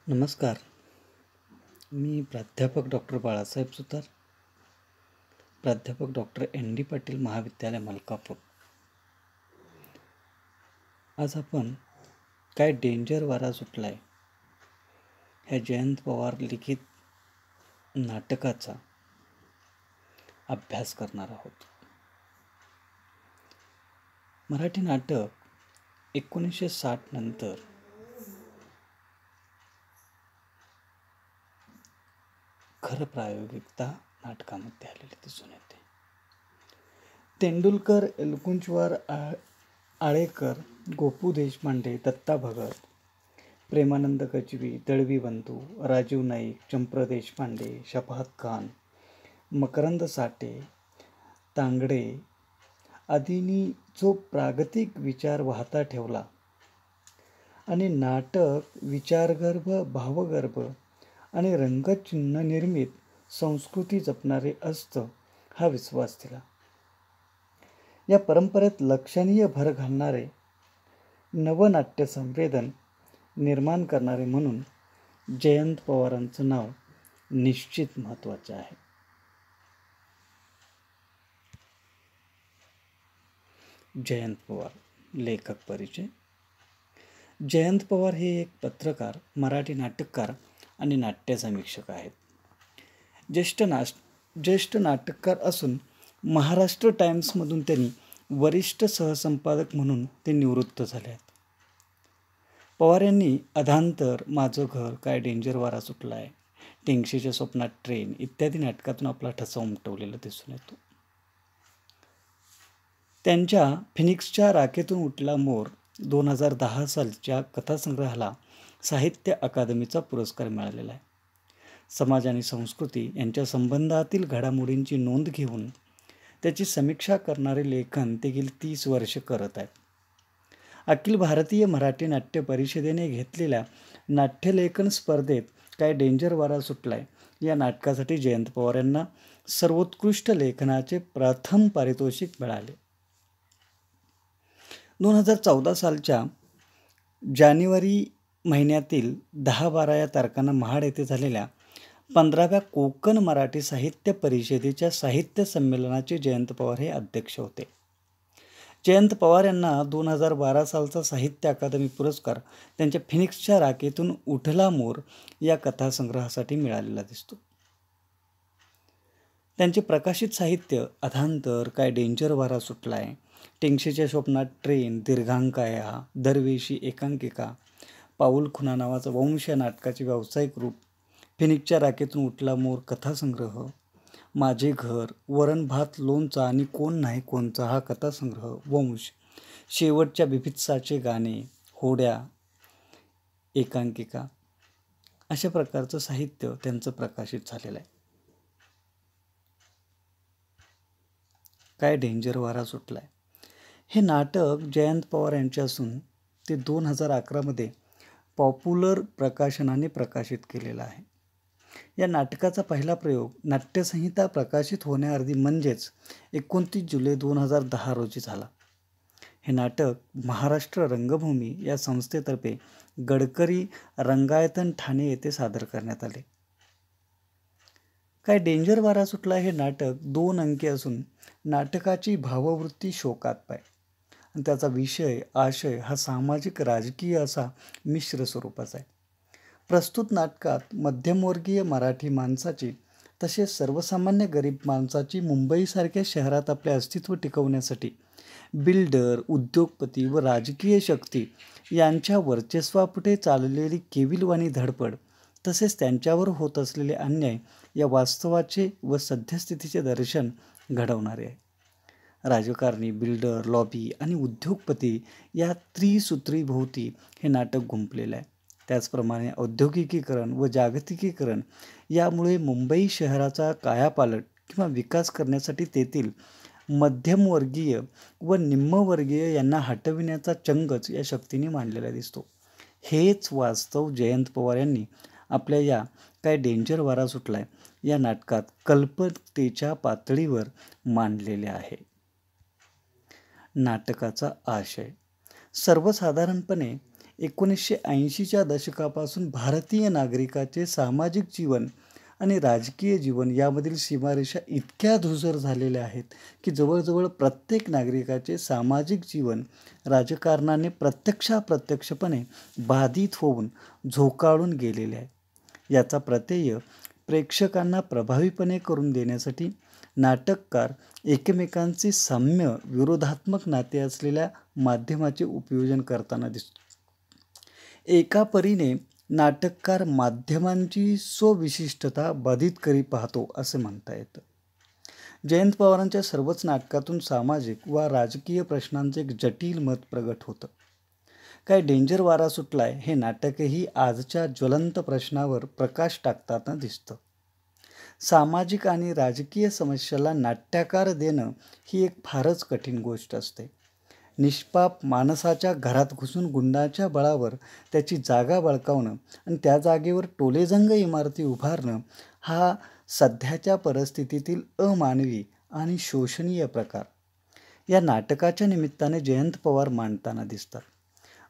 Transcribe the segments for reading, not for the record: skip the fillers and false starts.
नमस्कार. मी प्राध्यापक डॉक्टर बाळासाहेब सुतार, प्राध्यापक डॉक्टर एन डी पाटील महाविद्यालय मलकापूर. आज आपण काय डेंजर वारा सुटलाय ह्या जयंत पवार लिखित नाटकाचा अभ्यास करणार आहोत. मराठी नाटक 1960 नंतर खरं प्रायोगिकता नाटकामध्ये आलेली दिसून येते. तेंडुलकर, एलकुंचवार, आळेकर, गोपू देशपांडे, दत्ता भगत, प्रेमानंद गज्वी, दळवी बंधू, राजीव नाईक, चंप्र देशपांडे, शफाअत खान, मकरंद साठे, तांगडे आदींनी जो प्रागतिक विचार वाहता ठेवला आणि नाटक विचारगर्भ, भावगर्भ आणि रंगचिन्ह निर्मित संस्कृती जपणारे असतं हा विश्वास दिला. या परंपरेत लक्षणीय भर घालणारे, नवनाट्य संवेदन निर्माण करणारे म्हणून जयंत पवारांचं नाव निश्चित महत्त्वाचे आहे. जयंत पवार लेखक परिचय. जयंत पवार हे एक पत्रकार, मराठी नाटककार आणि नाट्य समीक्षक आहेत. ज्येष्ठ नाटककार असून महाराष्ट्र टाइम्समधून त्यांनी वरिष्ठ सहसंपादक म्हणून ते निवृत्त झाले आहेत. पवार यांनी अधांतर, माझं घर, काय डेंजर वारा सुटलाय, टेंगशीच्या स्वप्नात ट्रेन इत्यादी नाटकातून आपला ठसा उमटवलेला दिसून येतो. त्यांच्या फिनिक्सच्या राखेतून उठला मोर 2010 सालच्या कथासंग्रहाला साहित्य अकादमीचा पुरस्कार मिळालेला आहे. समाज आणि संस्कृती यांच्या संबंधातील घडामोडींची नोंद घेऊन त्याची समीक्षा करणारे लेखन ते गेली 30 वर्ष करत आहेत. अखिल भारतीय मराठी नाट्य परिषदेने घेतलेल्या नाट्यलेखन स्पर्धेत काय डेंजर वारा सुटलाय या नाटकासाठी जयंत पवार यांना सर्वोत्कृष्ट लेखनाचे प्रथम पारितोषिक मिळाले. 2014 सालच्या जानेवारी महिन्यातील 10-12 या तारखांना महाड येथे झालेल्या 15व्या कोकण मराठी साहित्य परिषदेच्या साहित्य संमेलनाचे जयंत पवार हे अध्यक्ष होते. जयंत पवार यांना 2012 सालचा साहित्य अकादमी पुरस्कार त्यांच्या फिनिक्सच्या राखेतून उठला मोर या कथासंग्रहासाठी मिळालेला दिसतो. त्यांचे प्रकाशित साहित्य अधांतर, काय डेंजर वारा सुटलाय, टेंगशीच्या स्वप्नात ट्रेन, दीर्घांकाया, दरवेशी एकांकिका, पाऊल खुना नावाचं वंश नाटकाचे व्यावसायिक रूप, फिनिक्सच्या राखेतून उठला मोर कथासंग्रह, माझे घर, वरण भात लोणचा आणि कोण नाही कोणचा हा कथासंग्रह, वंश, शेवटच्या बिभित्साचे गाणे, होड्या, एकांकिका अशा प्रकारचं साहित्य त्यांचं प्रकाशित झालेलं आहे. काय डेंजर वारा सुटलाय हे नाटक जयंत पवार यांचे असून ते 2011 पॉप्युलर प्रकाशनाने प्रकाशित केलेलं आहे. या नाटकाचा पहिला प्रयोग नाट्यसंहिता प्रकाशित होण्याआधी म्हणजेच 29 जुलै 2010 रोजी झाला. हे नाटक महाराष्ट्र रंगभूमी या संस्थेतर्फे गडकरी रंगायतन ठाणे येथे सादर करण्यात आले. काय डेंजर वारा सुटला हे नाटक 2 अंकी असून नाटकाची भाववृत्ती शोकात्मक आहे आणि त्याचा विषय आशय हा सामाजिक राजकीय असा मिश्र स्वरूपाचा आहे. प्रस्तुत नाटकात मध्यमवर्गीय मराठी माणसाची तसेच सर्वसामान्य गरीब माणसाची मुंबईसारख्या शहरात आपले अस्तित्व टिकवण्यासाठी बिल्डर, उद्योगपती व राजकीय शक्ती यांच्या वर्चस्वापुढे चाललेली केविलवाणी धडपड तसेच त्यांच्यावर होत असलेले अन्याय या वास्तवाचे व सद्यस्थितीचे दर्शन घडवणारे आहे. राजकारणी, बिल्डर, लॉबी आणि उद्योगपती या त्रिसूत्रीभोवती हे नाटक गुंफलेलं आहे. त्याचप्रमाणे औद्योगिकीकरण व जागतिकीकरण यामुळे मुंबई शहराचा कायापालट किंवा विकास करण्यासाठी तेथील मध्यमवर्गीय व निम्नवर्गीय यांना हटविण्याचा चंगच या शक्तीने मांडलेला दिसतो. हेच वास्तव जयंत पवार यांनी आपल्या या काय डेंजर वारा सुटलाय या नाटकात कल्पकतेच्या पातळीवर मांडलेले आहे. नाटकाचा आशय सर्वसाधारणपणे 1980च्या दशकापासून भारतीय नागरिकाचे सामाजिक जीवन आणि राजकीय जीवन यामधील सीमारेषा इतक्या धूसर झालेल्या आहेत की जवळजवळ प्रत्येक नागरिकाचे सामाजिक जीवन राजकारणाने प्रत्यक्षाप्रत्यक्षपणे बाधित होऊन झोकाळून गेलेले आहे. याचा प्रत्यय प्रेक्षकांना प्रभावीपणे करून देण्यासाठी नाटककार एकमेकांचे साम्य विरोधात्मक नाते असलेल्या माध्यमाचे उपयोजन करताना दिसतो. एका परीने नाटककार माध्यमांची स्वविशिष्टता बाधित करी पाहतो असे म्हणता येतं. जयंत पवारांच्या सर्वच नाटकातून सामाजिक व राजकीय प्रश्नांचे एक जटिल मत प्रगट होतं. काय डेंजर वारा सुटलाय हे नाटकही आजच्या ज्वलंत प्रश्नावर प्रकाश टाकताना दिसतं. सामाजिक आणि राजकीय समस्याला नाट्याकार देणं ही एक फारच कठीण गोष्ट असते. निष्पाप माणसाच्या घरात घुसून गुंडाच्या बळावर त्याची जागा बळकावणं आणि त्या जागेवर टोलेजंग इमारती उभारणं हा सध्याच्या परिस्थितीतील अमानवी आणि शोषणीय प्रकार या नाटकाच्या निमित्ताने जयंत पवार मांडताना दिसतात.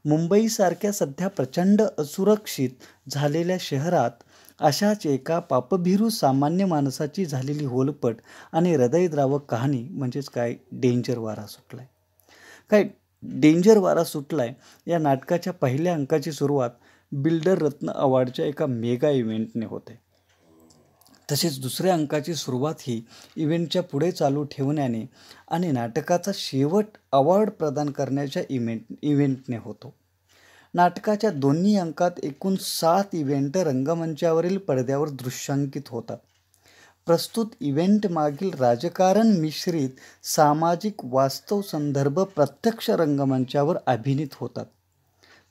मुंबईसारख्या सध्या प्रचंड असुरक्षित झालेल्या शहरात अशाच एका पापभिरू सामान्य माणसाची झालेली होलपट आणि हृदयद्रावक कहाणी म्हणजेच काय डेंजर वारा सुटलाय. काय डेंजर वारा सुटलाय या नाटकाच्या पहिल्या अंकाची सुरुवात बिल्डर रत्न अवॉर्डच्या एका मेगा इव्हेंटने होते. तसेच दुसऱ्या अंकाची सुरुवात ही इव्हेंटच्या पुढे चालू ठेवण्याने आणि नाटकाचा शेवट अवॉर्ड प्रदान करण्याच्या इव्हेंटने होतो. नाटकाच्या दोन्ही अंकात एकूण 7 इव्हेंट रंगमंचावरील पडद्यावर दृश्यांकित होतात. प्रस्तुत इव्हेंट मागील राजकारण मिश्रित सामाजिक वास्तव संदर्भ प्रत्यक्ष रंगमंचावर अभिनीत होतात.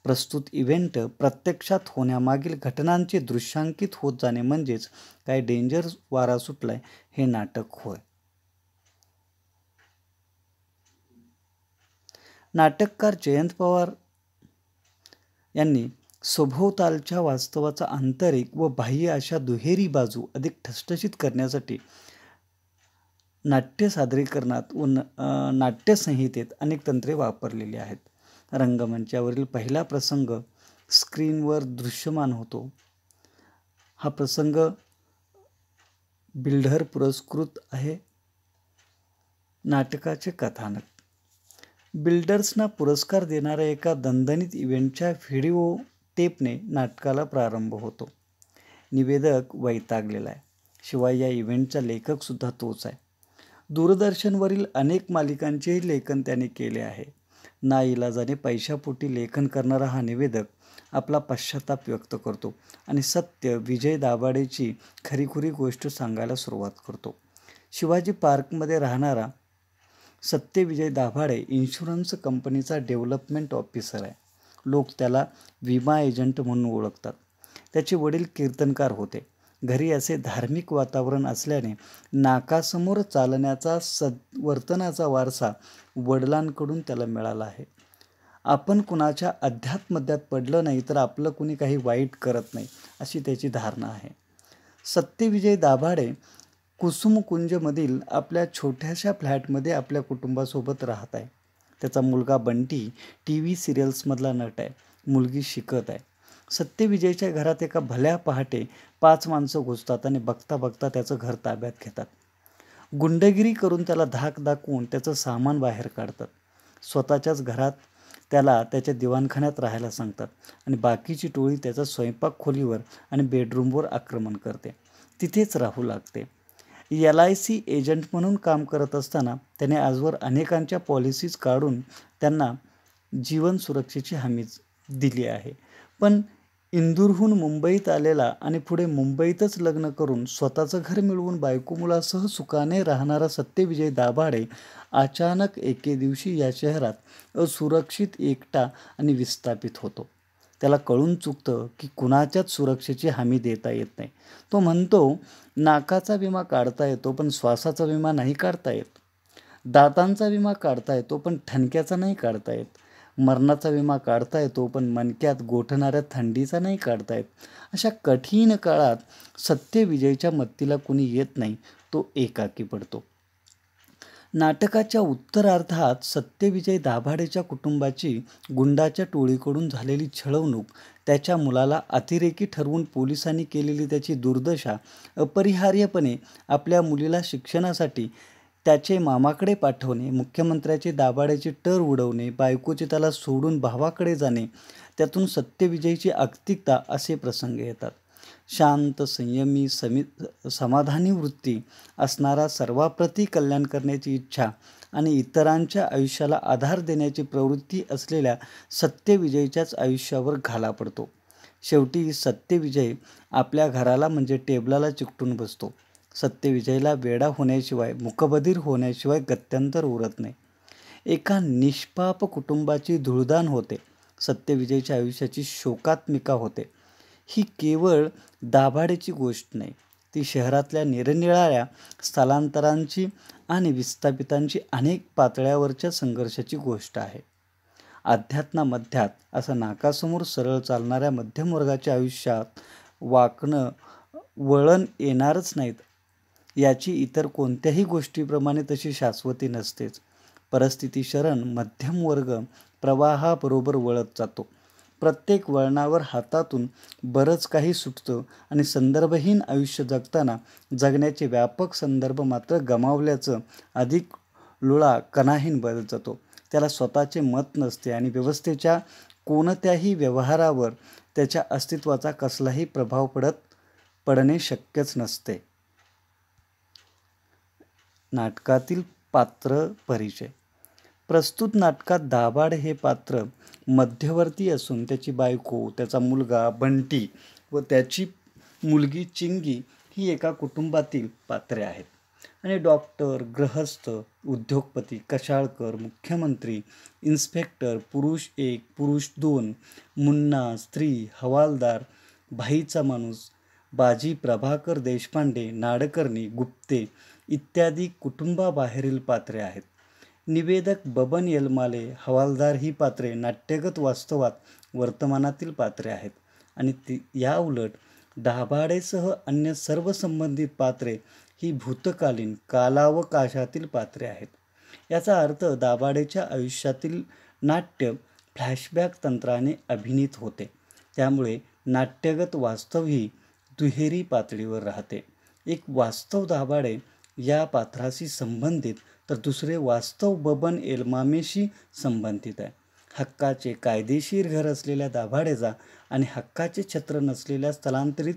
प्रस्तुत इव्हेंट प्रत्यक्षात होण्यामागील घटनांचे दृश्यांकित होत जाणे म्हणजेच काय डेंजर वारा सुटलाय हे नाटक होय. नाटककार जयंत पवार यांनी सभोवतालच्या वास्तवाचा आंतरिक व बाह्य अशा दुहेरी बाजू अधिक ठसठशीत करण्यासाठी नाट्य सादरीकरणात व नाट्यसंहितेत अनेक तंत्रे वापरलेली आहेत. रंगमंचावरील पहिला प्रसंग स्क्रीनवर दृश्यमान होतो. हा प्रसंग बिल्डर पुरस्कृत आहे. नाटकाचे कथानक बिल्डर्सना पुरस्कार देणाऱ्या एका दणदणीत इव्हेंटच्या व्हिडिओ टेपने नाटकाला प्रारंभ होतो. निवेदक वैतागलेला आहे. शिवाय या इव्हेंटचा लेखकसुद्धा तोच आहे. दूरदर्शनवरील अनेक मालिकांचेही लेखन त्याने केले आहे. नाईलाजाने पैशापोटी लेखन करणारा हा निवेदक आपला पश्चाताप व्यक्त करतो आणि सत्य विजय दाभाडेची खरीखुरी गोष्ट सांगायला सुरुवात करतो. शिवाजी पार्कमध्ये राहणारा सत्य विजय दाभाडे इन्शुरन्स कंपनीचा डेव्हलपमेंट ऑफिसर आहे. लोक त्याला विमा एजंट म्हणून ओळखतात. त्याचे वडील कीर्तनकार होते. घरी असे धार्मिक वातावरण असल्याने नाकासमोर चालण्याचा वर्तनाचा वारसा वडिलांकडून त्याला मिळाला आहे. आपण कुणाच्या अध्यात्मध्यात पडलं नाही तर आपलं कुणी काही वाईट करत नाही अशी त्याची धारणा आहे. सत्यविजय दाभाडे कुसुमकुंजमधील आपल्या छोट्याशा फ्लॅटमध्ये आपल्या कुटुंबासोबत राहत आहे. त्याचा मुलगा बंटी TV सिरियल्समधला नट आहे. मुलगी शिकत आहे. सत्यविजयच्या घरात एका भल्या पहाटे 5 माणसं घुसतात आणि बघता बघता त्याचं घर ताब्यात घेतात. गुंडगिरी करून त्याला धाक दाखवून त्याचं सामान बाहेर काढतात. स्वतःच्याच घरात त्याला त्याच्या दिवाणखान्यात राहायला सांगतात आणि बाकीची टोळी त्याच्या स्वयंपाक खोलीवर आणि बेडरूमवर आक्रमण करते. तिथेच राहू लागते. LIC एजंट म्हणून काम करत असताना त्याने आजवर अनेकांच्या पॉलिसीज काढून त्यांना जीवन सुरक्षेची हमी दिली आहे. पण इंदूरहून मुंबईत आलेला आणि पुढे मुंबईतच लग्न करून स्वतःचं घर मिळवून बायको मुलासह सुखाने राहणारा सत्यविजय दाभाडे अचानक एके दिवशी या शहरात असुरक्षित, एकटा आणि विस्थापित होतो. त्याला कळून चुकतं की कुणाच्याच सुरक्षेची हमी देता येत नाही. तो म्हणतो, नाकाचा विमा काढता येतो पण श्वासाचा विमा नाही काढता येत. दातांचा विमा काढता येतो पण ठणक्याचा नाही काढता येत. मरणाचा विमा काढता येतो पण मणक्यात गोठणाऱ्या थंडीचा नाही काढता येत. अशा कठीण काळात सत्यविजयच्या मदतीला कुणी येत नाही. तो एकाकी पडतो. नाटकाच्या उत्तरार्धात सत्यविजय दाभाडेच्या कुटुंबाची गुंडाच्या टोळीकडून झालेली छळवणूक, त्याच्या मुलाला अतिरेकी ठरवून पोलिसांनी केलेली त्याची दुर्दशा, अपरिहार्यपणे आपल्या मुलीला शिक्षणासाठी त्याचे मामाकडे पाठवणे, मुख्यमंत्र्याचे दाभाडेची टर उडवणे, बायकोचे त्याला सोडून भावाकडे जाणे, त्यातून सत्यविजयची अगतिकता असे प्रसंग येतात. शांत, संयमी, समाधानी वृत्ती असणारा, सर्वाप्रती कल्याण करण्याची इच्छा आणि इतरांच्या आयुष्याला आधार देण्याची प्रवृत्ती असलेल्या सत्यविजयच्याच आयुष्यावर घाला पडतो. शेवटी सत्यविजय आपल्या घराला म्हणजे टेबलाला चिकटून बसतो. सत्यविजयला वेडा होण्याशिवाय, मुकबधीर होण्याशिवाय गत्यंतर उरत नाही. एका निष्पाप कुटुंबाची धूळदाण होते. सत्यविजयच्या आयुष्याची शोकात्मिका होते. ही केवळ दाभाडेची गोष्ट नाही, ती शहरातल्या निरनिराळ्या स्थलांतरांची आणि विस्थापितांची अनेक पातळ्यावरच्या संघर्षाची गोष्ट आहे. अध्यात्मामध्यात असं नाकासमोर सरळ चालणाऱ्या मध्यमवर्गाच्या आयुष्यात वाकणं वळण येणारच नाहीत, याची इतर कोणत्याही गोष्टीप्रमाणे तशी शाश्वती नसतेच. परिस्थिती शरण मध्यमवर्ग प्रवाहाबरोबर वळत जातो. प्रत्येक वळणावर हातातून बरंच काही सुटतं आणि संदर्भहीन आयुष्य जगताना जगण्याचे व्यापक संदर्भ मात्र गमावल्याचं अधिक लुळा कणाहीन बनत जातो. त्याला स्वतःचे मत नसते आणि व्यवस्थेच्या कोणत्याही व्यवहारावर त्याच्या अस्तित्वाचा कसलाही प्रभाव पडणे शक्यच नसते. नाटकातील पात्र परिचय. प्रस्तुत नाटकात दाभाडे हे पात्र मध्यवर्ती असून त्याची बायको, त्याचा मुलगा बंटी व त्याची मुलगी चिंगी ही एका कुटुंबातील पात्रे आहेत. आणि डॉक्टर, गृहस्थ, उद्योगपती, कशाळकर, मुख्यमंत्री, इन्स्पेक्टर, पुरुष 1, पुरुष 2, मुन्ना, स्त्री, हवालदार, भाईचा माणूस, बाजी प्रभाकर देशपांडे, नाडकर्णी, गुप्ते इत्यादी कुटुंबाबाहेरील पात्रे आहेत. निवेदक बबन येलमाले, हवालदार ही पात्रे नाट्यगत वास्तवात वर्तमानातील पात्रे आहेत आणि या उलट दाभाडेसह अन्य सर्व संबंधित पात्रे ही भूतकालीन कालावकाशातील पात्रे आहेत. याचा अर्थ दाभाडेच्या आयुष्यातील नाट्य फ्लॅशबॅक तंत्राने अभिनीत होते. त्यामुळे नाट्यगत वास्तव ही दुहेरी पातळीवर राहते. एक वास्तव दाभाडे या पात्राशी संबंधित तर दुसरे वास्तव बबन एलमामेशी संबंधित आहे. हक्काचे कायदेशीर घर असलेल्या दाभाडेचा आणि हक्काचे छत्र नसलेल्या स्थलांतरित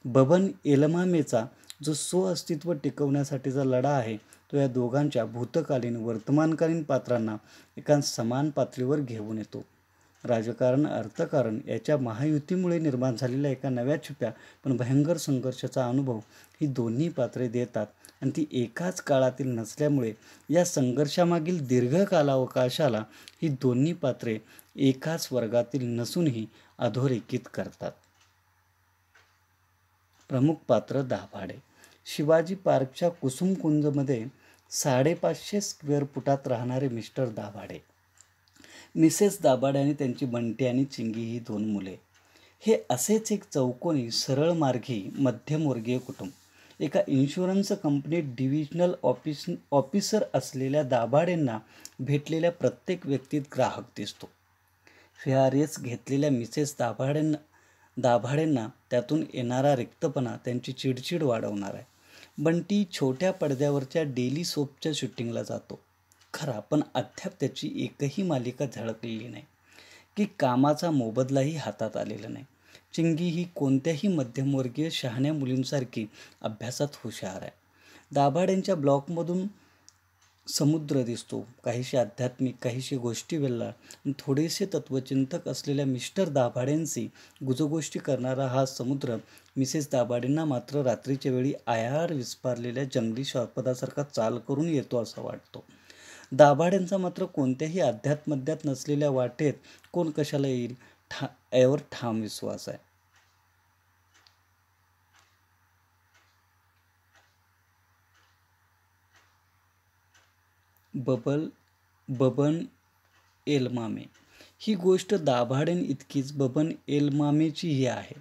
बबन एलमामेचा जो स्वअस्तित्व टिकवण्यासाठीचा लढा आहे, तो या दोघांच्या भूतकालीन वर्तमानकालीन पात्रांना एका समान पातळीवर घेऊन येतो. राजकारण, अर्थकारण याच्या महायुतीमुळे निर्माण झालेल्या एका नव्या छुप्या पण भयंकर संघर्षाचा अनुभव ही दोन्ही पात्रे देतात आणि ती एकाच काळातील नसल्यामुळे या संघर्षामागील दीर्घ कालावकाशाला ही दोन्ही पात्रे एकाच वर्गातील नसूनही अधोरेखित करतात. प्रमुख पात्र दाभाडे. शिवाजी पार्कच्या कुसुमकुंजमध्ये 550 स्क्वेअर फुटात राहणारे मिस्टर दाभाडे, मिसेस दाभाडे आणि त्यांची बंटी आणि चिंगी ही 2 मुले. हे असेच एक चौकोनी सरळमार्गी मध्यमवर्गीय कुटुंब. एका इन्शुरन्स कंपनीत डिव्हिजनल ऑफिसर असलेल्या दाभाडेंना भेटलेल्या प्रत्येक व्यक्तीत ग्राहक दिसतो. FRS घेतलेल्या मिसेस दाभाडेंना त्यातून येणारा रिक्तपणा त्यांची चिडचिड वाढवणार आहे. बंटी छोट्या पडद्यावरच्या डेली सोपच्या शूटिंगला जातो खरा, पण अद्याप त्याची एकही मालिका झळकलेली नाही की कामाचा मोबदलाही हातात आलेला नाही. चिंगी ही कोणत्याही मध्यमवर्गीय शहाण्या मुलींसारखी अभ्यासात हुशार आहे. दाभाडेंच्या ब्लॉकमधून समुद्र दिसतो. काहीशी आध्यात्मिक, काहीशी गोष्टीवेल्ला आणि थोडेसे तत्वचिंतक असलेल्या मिस्टर दाभाडेंशी गुजगोष्टी करणारा हा समुद्र मिसेस दाभाडेंना मात्र रात्रीच्या वेळी आयार विस्पारलेल्या जंगली श्वापदासारखा चाल करून येतो असा वाटतो. दाभाडेंचा मात्र कोणत्याही अध्यात्मध्यात नसलेल्या वाटेत कोण कशाला येईल यावर ठाम विश्वास आहे. बबन एलमामे. ही गोष्ट दाभाडें इतकीच बबन एलमामेचीही आहे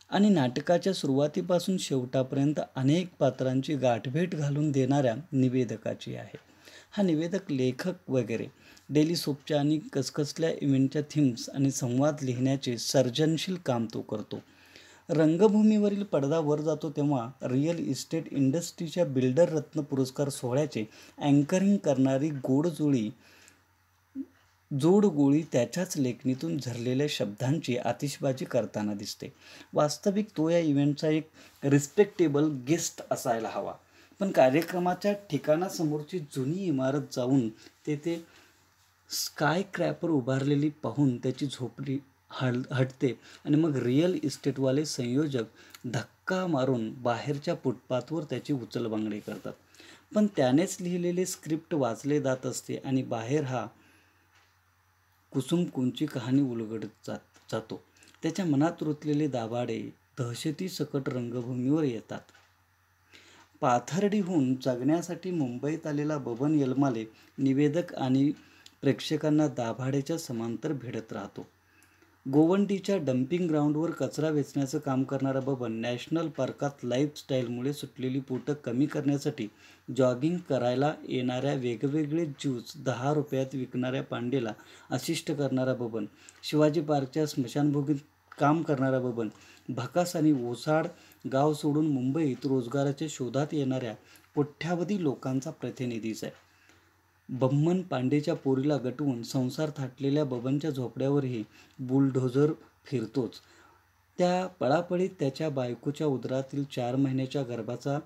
आणि नाटकाच्या सुरुवातीपासून शेवटापर्यंत अनेक पात्रांची गाठभेट घालून देणाऱ्या निवेदकाची आहे. हा निवेदक, लेखक वगैरे डेली सोपच्या आणि कसकसल्या इव्हेंटच्या थीम्स आणि संवाद लिहिण्याचे सर्जनशील काम तो करतो. रंगभूमीवरील पडदा वर जातो तेव्हा रिअल इस्टेट इंडस्ट्रीच्या बिल्डर रत्न पुरस्कार सोहळ्याचे अँकरिंग करणारी जोडगोळी त्याच्याच लेखणीतून झरलेल्या शब्दांची आतिषबाजी करताना दिसते. वास्तविक तो या इव्हेंटचा एक रिस्पेक्टेबल गेस्ट असायला हवा, पण कार्यक्रमाच्या ठिकाणासमोरची जुनी इमारत जाऊन तेथे स्काय क्रॅपर उभारलेली पाहून त्याची झोपडी हटते आणि मग रिअल इस्टेटवाले संयोजक धक्का मारून बाहेरच्या फुटपाथवर त्याची उचलबांगडी करतात. पण त्यानेच लिहिलेले स्क्रिप्ट वाचले जात असते आणि बाहेर हा कुसुमकुंची कहाणी उलगडत जातो. त्याच्या मनात रुतलेले दाभाडे दहशतीसकट रंगभूमीवर येतात. पाथर्डीहून जगण्यासाठी मुंबईत आलेला बबन येलमाले निवेदक आणि प्रेक्षकांना दाभाडेच्या समांतर भिडत राहतो. गोवंडीच्या डम्पिंग ग्राउंडवर कचरा वेचण्याचं काम करणारा बबन नॅशनल पार्कात लाईफस्टाईलमुळे सुटलेली पोटं कमी करण्यासाठी जॉगिंग करायला येणाऱ्या वेगवेगळे ज्यूस 10 रुपयात विकणाऱ्या पांडेला असिस्ट करणारा बबन, शिवाजी पार्कच्या स्मशानभूमीत काम करणारा बबन, भकास आणि ओसाड गाव सोडून मुंबईत रोजगाराच्या शोधात येणाऱ्या कोट्यावधी लोकांचा प्रतिनिधीच आहे. बम्मन पांडेच्या पोरीला गटवून संसार थाटलेल्या बबनच्या झोपड्यावरही बुलडोझर फिरतोच. त्या पळापळीत त्याच्या बायकोच्या उदरातील 4 महिन्याच्या गर्भाचा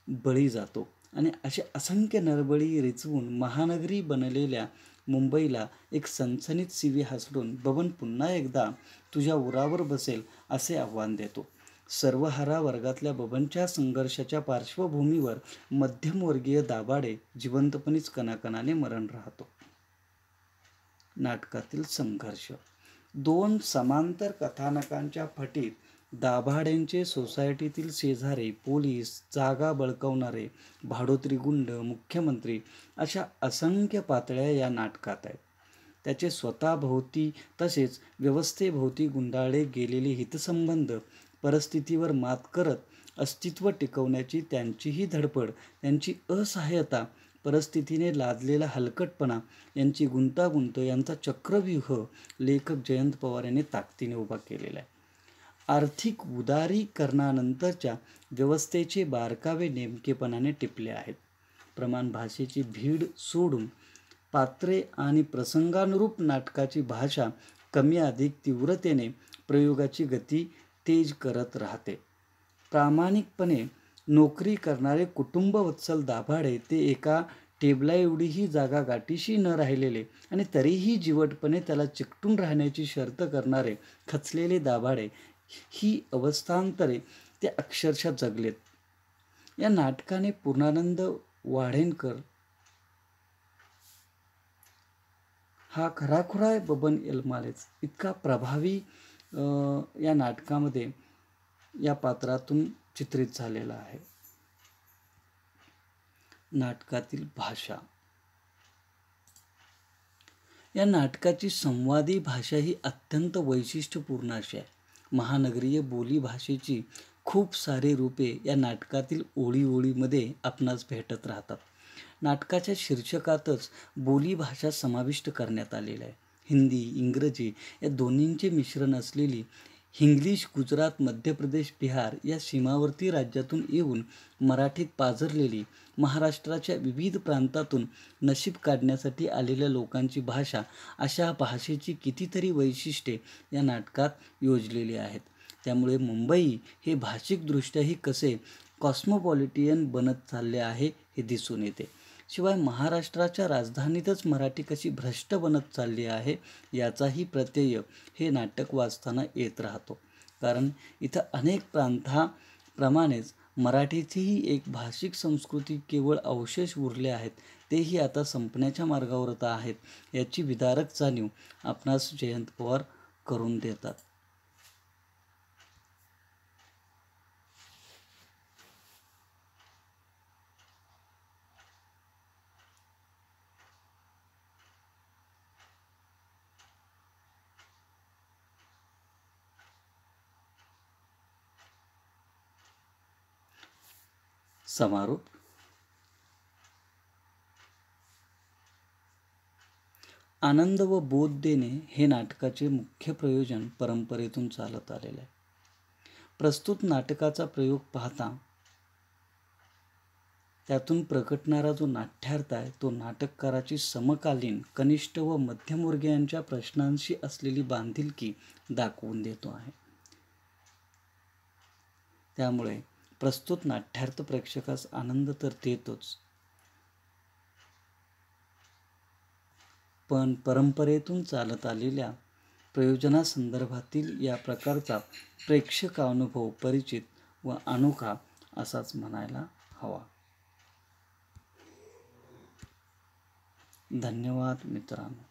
बळी जातो आणि असे असंख्य नरबळी रिचवून महानगरी बनलेल्या मुंबईला एक सनसनीत शिवी हासडून बबन पुन्हा एकदा तुझ्या उरावर बसेल असे आव्हान देतो. सर्वहारा वर्गातल्या बबनच्या संघर्षाच्या पार्श्वभूमीवर मध्यमवर्गीय दाभाडे जिवंतपणीच कणाकणाने मरण राहतो. नाटकातील संघर्ष. 2 समांतर कथानकांच्या फटीत दाभाडेंचे सोसायटीतील शेजारी, पोलीस, जागा बळकावणारे, भाडोत्री गुंड, मुख्यमंत्री अशा असंख्य पातळ्या या नाटकात आहेत. त्याचे स्वतःभोवती तसेच व्यवस्थेभोवती गुंडाळले गेलेले हितसंबंध, परिस्थितीवर मात करत अस्तित्व टिकवण्याची त्यांचीही धडपड, त्यांची असहाय्यता, परिस्थितीने लादलेला हलकटपणा, यांची गुंतागुंत यांचा चक्रव्यूह लेखक जयंत पवार यांनी ताकदीने उभा केलेला आहे. आर्थिक उदारीकरणानंतरच्या व्यवस्थेचे बारकावे नेमकेपणाने टिपले आहेत. प्रमाण भाषेची भीड सोडून पात्रे आणि प्रसंगानुरूप नाटकाची भाषा कमी अधिक तीव्रतेने प्रयोगाची गती तेज करत राहते. प्रामाणिकपणे नोकरी करणारे कुटुंबवत्सल दाभाडे ते एका टेबलाएवढीही जागा गाठीशी न राहिलेले आणि तरीही जिवटपणे त्याला चिकटून राहण्याची शर्त करणारे खचलेले दाभाडे, ही अवस्थांतरे ते अक्षरशः जगलेत. या नाटकाने पूर्णानंद वाढेणकर हा खराखुरा बबन येलमालेच इतका प्रभावी या नाटकामध्ये या पात्रातून चित्रित झालेला आहे. नाटकातील भाषा. या नाटकाची संवादी भाषा ही अत्यंत वैशिष्ट्यपूर्ण अशी आहे. महानगरीय बोली भाषेची खूप सारी रूपे या नाटकातील ओळीमध्ये आपणास भेटत राहतात. नाटकाच्या शीर्षकातच बोलीभाषा समाविष्ट करण्यात आलेला आहे. हिंदी, इंग्रजी या दोन्हींचे मिश्रण असलेली हिंग्लिश गुजरात, मध्य प्रदेश, बिहार या सीमावर्ती राज्यातून येऊन मराठीत पाझरलेली, महाराष्ट्राच्या विविध प्रांतातून नशीब काढण्यासाठी आलेल्या लोकांची भाषा, अशा भाषेची कितीतरी वैशिष्ट्ये या नाटकात योजलेली आहेत. त्यामुळे मुंबई हे भाषिकदृष्ट्याही कसे कॉस्मोपॉलिटियन बनत चालले आहे हे दिसून येते. शिवाय महाराष्ट्राच्या राजधानीतच मराठी कशी भ्रष्ट बनत चालली आहे याचाही प्रत्यय हे नाटक वाचताना येत राहतो. कारण इथं अनेक प्रांताप्रमाणेच मराठीचीही एक भाषिक संस्कृती केवळ अवशेष उरले आहेत, तेही आता संपण्याच्या मार्गावर आहेत याची विदारक जाणीव आपणास जयंत पवार करून देतात. समारोप. आनंद व बोध देणे हे नाटकाचे मुख्य प्रयोजन परंपरेतून चालत आलेले आहे. प्रस्तुत नाटकाचा प्रयोग पाहता त्यातून प्रकटणारा जो नाट्यार्थ आहे तो नाटककाराची समकालीन कनिष्ठ व मध्यमवर्गीयांच्या प्रश्नांशी असलेली बांधिलकी दाखवून देतो आहे. त्यामुळे प्रस्तुत नाट्यार्थ प्रेक्षकास आनंद तर देतोच, पण परंपरेतून चालत आलेल्या प्रयोजनासंदर्भातील या प्रकारचा प्रेक्षकानुभव परिचित व अनोखा असाच म्हणायला हवा. धन्यवाद मित्रांनो.